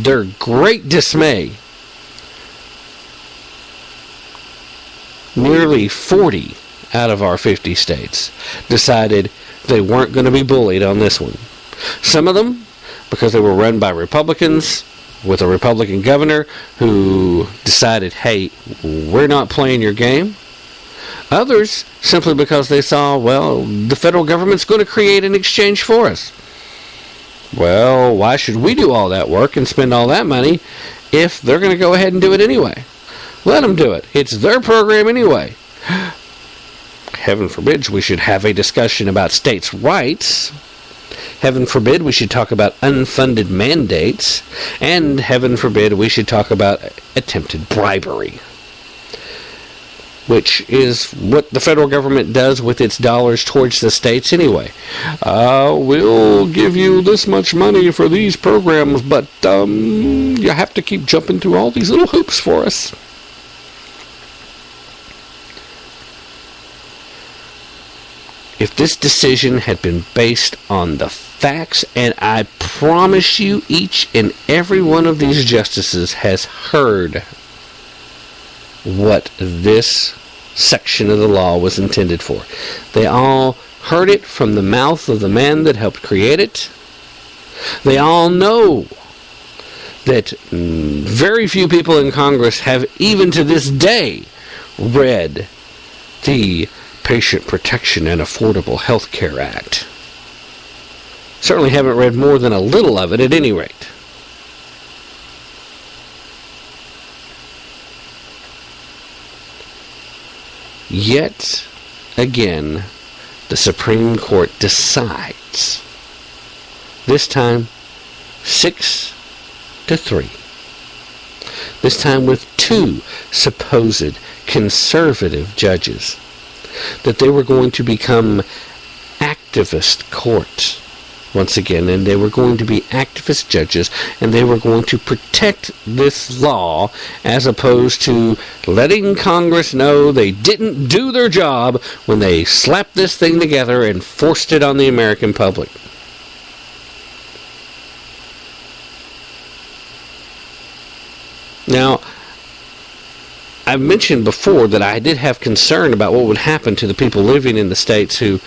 their great dismay, nearly 40 out of our 50 states decided they weren't going to be bullied on this one. Some of them, because they were run by Republicans, with a Republican governor who decided, hey, we're not playing your game. Others, simply because they saw, well, the federal government's going to create an exchange for us. Well, why should we do all that work and spend all that money if they're going to go ahead and do it anyway? Let them do it. It's their program anyway. Heaven forbid we should have a discussion about states' rights. Heaven forbid we should talk about unfunded mandates. And heaven forbid we should talk about attempted bribery, which is what the federal government does with its dollars towards the states anyway. We'll give you this much money for these programs, but you have to keep jumping through all these little hoops for us. If this decision had been based on the facts, and I promise you each and every one of these justices has heard what this section of the law was intended for. They all heard it from the mouth of the man that helped create it. They all know that very few people in Congress have even to this day read the Patient Protection and Affordable Health Care Act. Certainly haven't read more than a little of it at any rate. Yet, again, the Supreme Court decides. This time, 6-3. This time with two supposed conservative judges, that they were going to become activist courts once again, and they were going to be activist judges, and they were going to protect this law as opposed to letting Congress know they didn't do their job when they slapped this thing together and forced it on the American public. Now, I've mentioned before that I did have concern about what would happen to the people living in the states who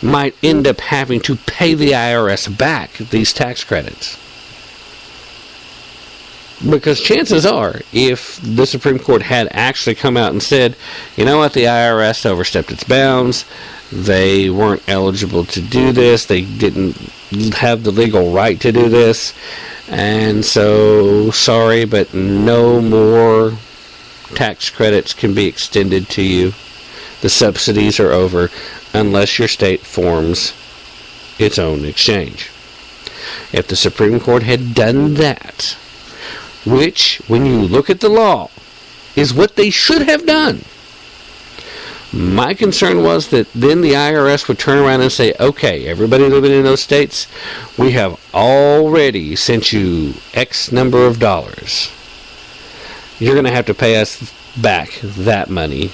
might end up having to pay the IRS back these tax credits. Because chances are, if the Supreme Court had actually come out and said, you know what, the IRS overstepped its bounds, they weren't eligible to do this, they didn't have the legal right to do this, and so, sorry, but no more tax credits can be extended to you. The subsidies are over unless your state forms its own exchange. If the Supreme Court had done that, which, when you look at the law, is what they should have done, my concern was that then the IRS would turn around and say, okay, everybody living in those states, we have already sent you X number of dollars. You're going to have to pay us back that money.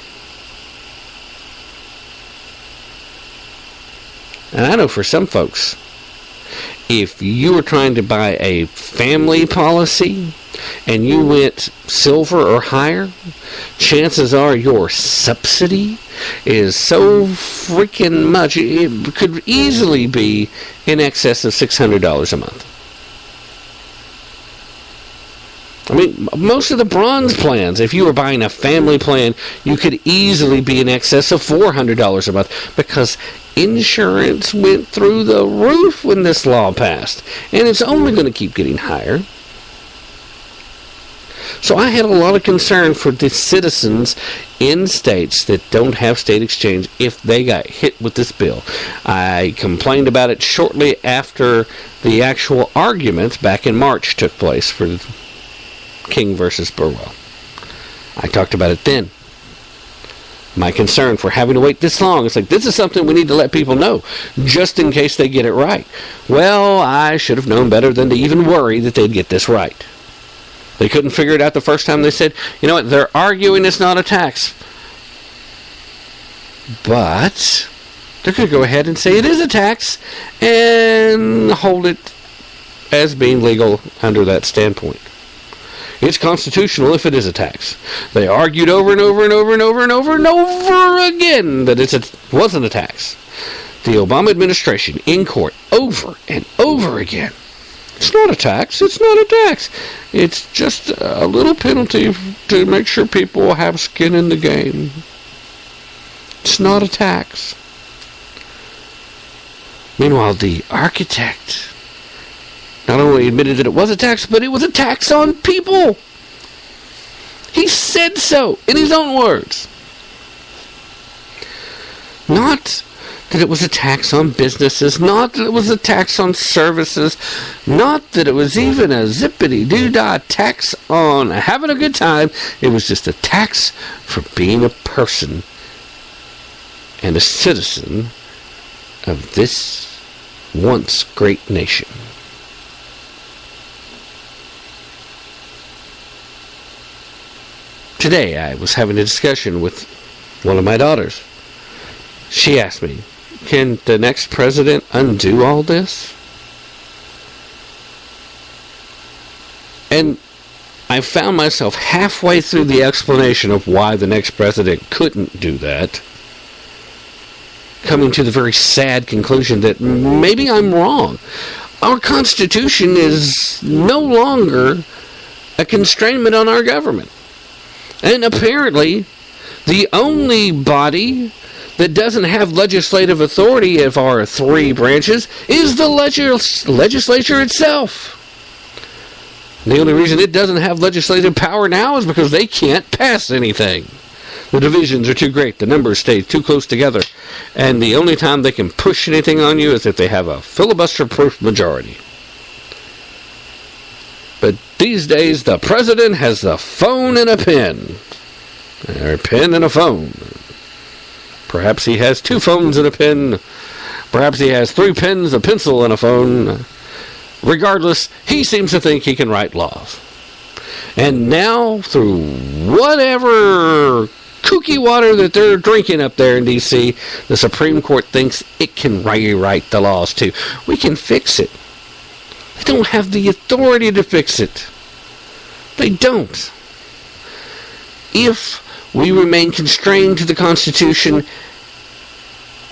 And I know for some folks, if you were trying to buy a family policy and you went silver or higher, chances are your subsidy is so freaking much, it could easily be in excess of $600 a month. I mean, most of the bronze plans, if you were buying a family plan, you could easily be in excess of $400 a month because insurance went through the roof when this law passed. And it's only going to keep getting higher. So I had a lot of concern for the citizens in states that don't have state exchange if they got hit with this bill. I complained about it shortly after the actual arguments back in March took place for King versus Burwell. I talked about it then. My concern for having to wait this long. It's like, this is something we need to let people know, just in case they get it right. Well, I should have known better than to even worry that they'd get this right. They couldn't figure it out the first time. They said, you know what, they're arguing it's not a tax. But they're going to go ahead and say it is a tax and hold it as being legal under that standpoint. It's constitutional if it is a tax. They argued over and over and over and over and over and over again that it wasn't a tax. The Obama administration in court over and over again. It's not a tax. It's not a tax. It's just a little penalty to make sure people will have skin in the game. It's not a tax. Meanwhile, the architect not only admitted that it was a tax, but it was a tax on people. He said so in his own words. Not that it was a tax on businesses, not that it was a tax on services, not that it was even a zippity-doo-dah tax on having a good time. It was just a tax for being a person and a citizen of this once great nation. Today I was having a discussion with one of my daughters. She asked me, can the next president undo all this? And I found myself halfway through the explanation of why the next president couldn't do that, coming to the very sad conclusion that maybe I'm wrong. Our Constitution is no longer a constrainment on our government. And apparently, the only body that doesn't have legislative authority of our three branches is the legislature itself. The only reason it doesn't have legislative power now is because they can't pass anything. The divisions are too great. The numbers stay too close together. And the only time they can push anything on you is if they have a filibuster-proof majority. But these days, the president has the phone and a pen. Or a pen and a phone. Perhaps he has 2 phones and a pen. Perhaps he has 3 pens, a pencil, and a phone. Regardless, he seems to think he can write laws. And now, through whatever kooky water that they're drinking up there in D.C., the Supreme Court thinks it can rewrite the laws too. We can fix it. They don't have the authority to fix it. They don't. If we remain constrained to the Constitution,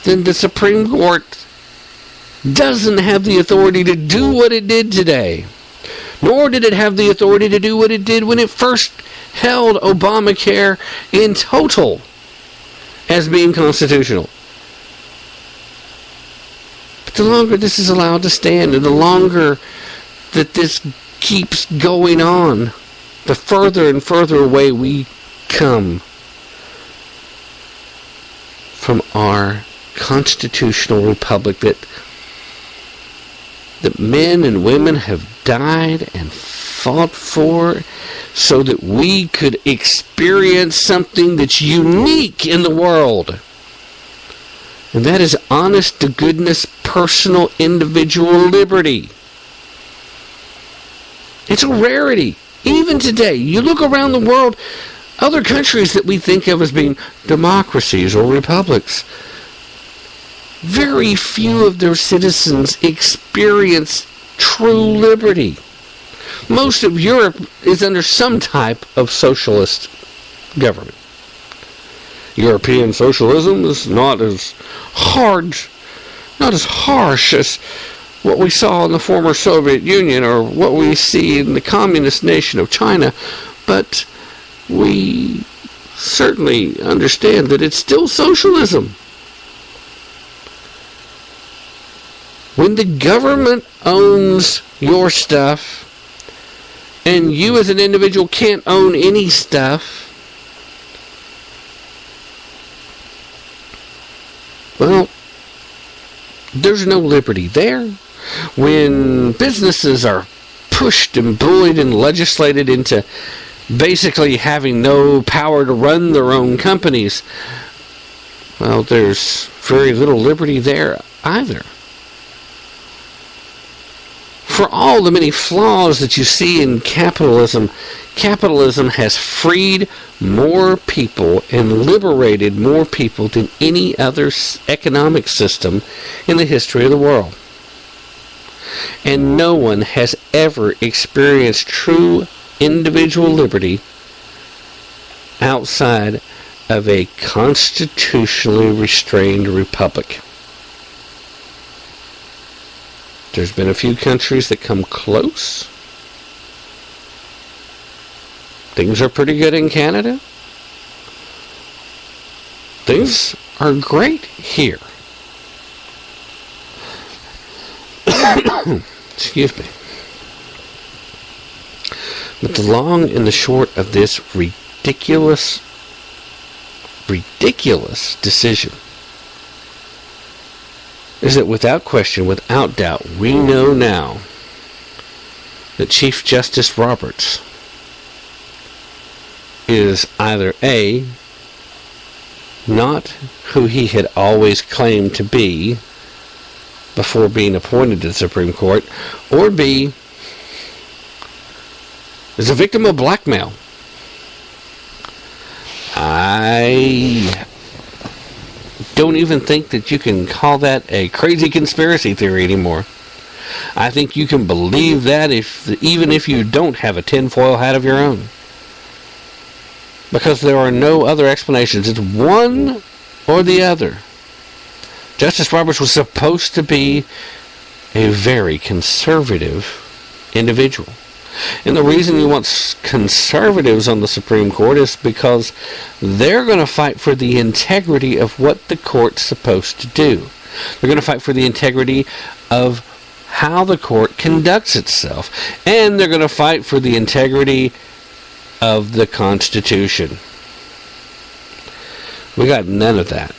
then the Supreme Court doesn't have the authority to do what it did today. Nor did it have the authority to do what it did when it first held Obamacare in total as being constitutional. But the longer this is allowed to stand, and the longer that this keeps going on, the further and further away we come from our constitutional republic that men and women have died and fought for so that we could experience something that's unique in the world. And that is honest to goodness, personal, individual liberty. It's a rarity. Even today, you look around the world, other countries that we think of as being democracies or republics, very few of their citizens experience true liberty. Most of Europe is under some type of socialist government. European socialism is not as harsh as what we saw in the former Soviet Union or what we see in the communist nation of China, but we certainly understand that it's still socialism. When the government owns your stuff and you as an individual can't own any stuff, well, there's no liberty there. When businesses are pushed and bullied and legislated into basically having no power to run their own companies, well, there's very little liberty there either. For all the many flaws that you see in capitalism, capitalism has freed more people and liberated more people than any other economic system in the history of the world. And no one has ever experienced true individual liberty outside of a constitutionally restrained republic. There's been a few countries that come close. Things are pretty good in Canada. Things are great here. Excuse me. But the long and the short of this ridiculous decision is that without question, without doubt, we know now that Chief Justice Roberts is either A, not who he had always claimed to be before being appointed to the Supreme Court, or B, is a victim of blackmail. I don't even think that you can call that a crazy conspiracy theory anymore. I think you can believe that even if you don't have a tinfoil hat of your own. Because there are no other explanations. It's one or the other. Justice Roberts was supposed to be a very conservative individual. And the reason you want conservatives on the Supreme Court is because they're going to fight for the integrity of what the court's supposed to do. They're going to fight for the integrity of how the court conducts itself. And they're going to fight for the integrity of the Constitution. We got none of that.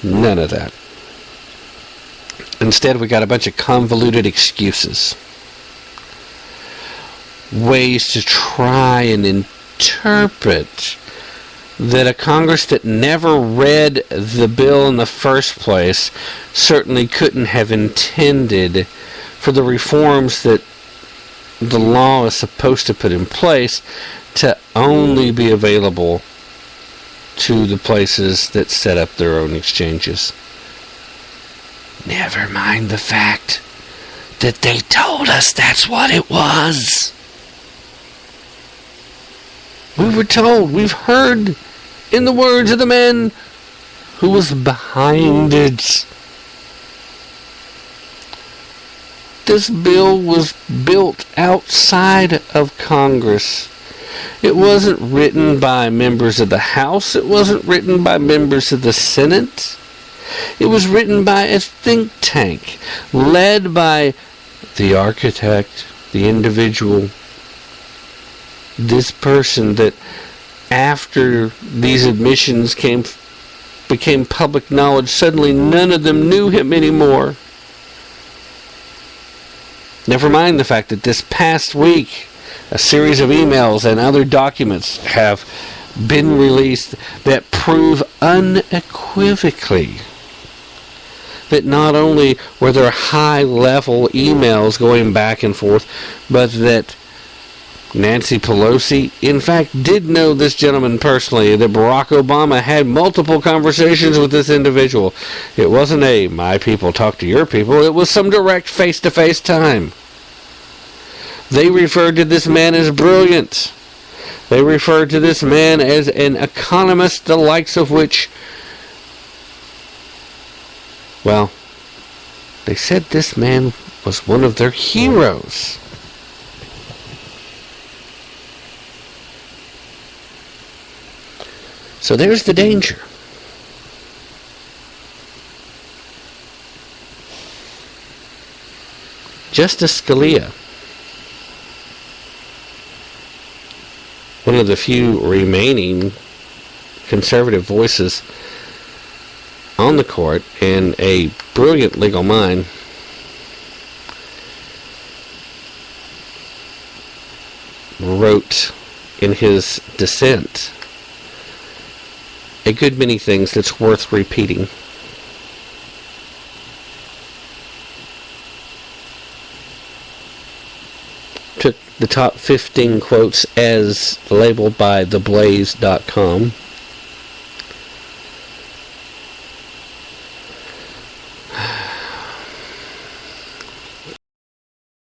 None of that. Instead, we got a bunch of convoluted excuses. Ways to try and interpret that a Congress that never read the bill in the first place certainly couldn't have intended for the reforms that the law is supposed to put in place to only be available to the places that set up their own exchanges. Never mind the fact that they told us that's what it was. We were told, we've heard in the words of the man who was behind it. This bill was built outside of Congress. It wasn't written by members of the House. It wasn't written by members of the Senate. It was written by a think tank, led by the architect, the individual, this person that after these admissions became public knowledge, suddenly none of them knew him anymore. Never mind the fact that this past week, a series of emails and other documents have been released that prove unequivocally that not only were there high-level emails going back and forth, but that Nancy Pelosi, in fact, did know this gentleman personally, that Barack Obama had multiple conversations with this individual. It wasn't a, my people talk to your people, it was some direct face-to-face time. They referred to this man as brilliant. They referred to this man as an economist, the likes of which, well, they said this man was one of their heroes. So there's the danger. Justice Scalia, one of the few remaining conservative voices on the court and a brilliant legal mind, wrote in his dissent a good many things that's worth repeating. Took the top 15 quotes as labeled by theblaze.com.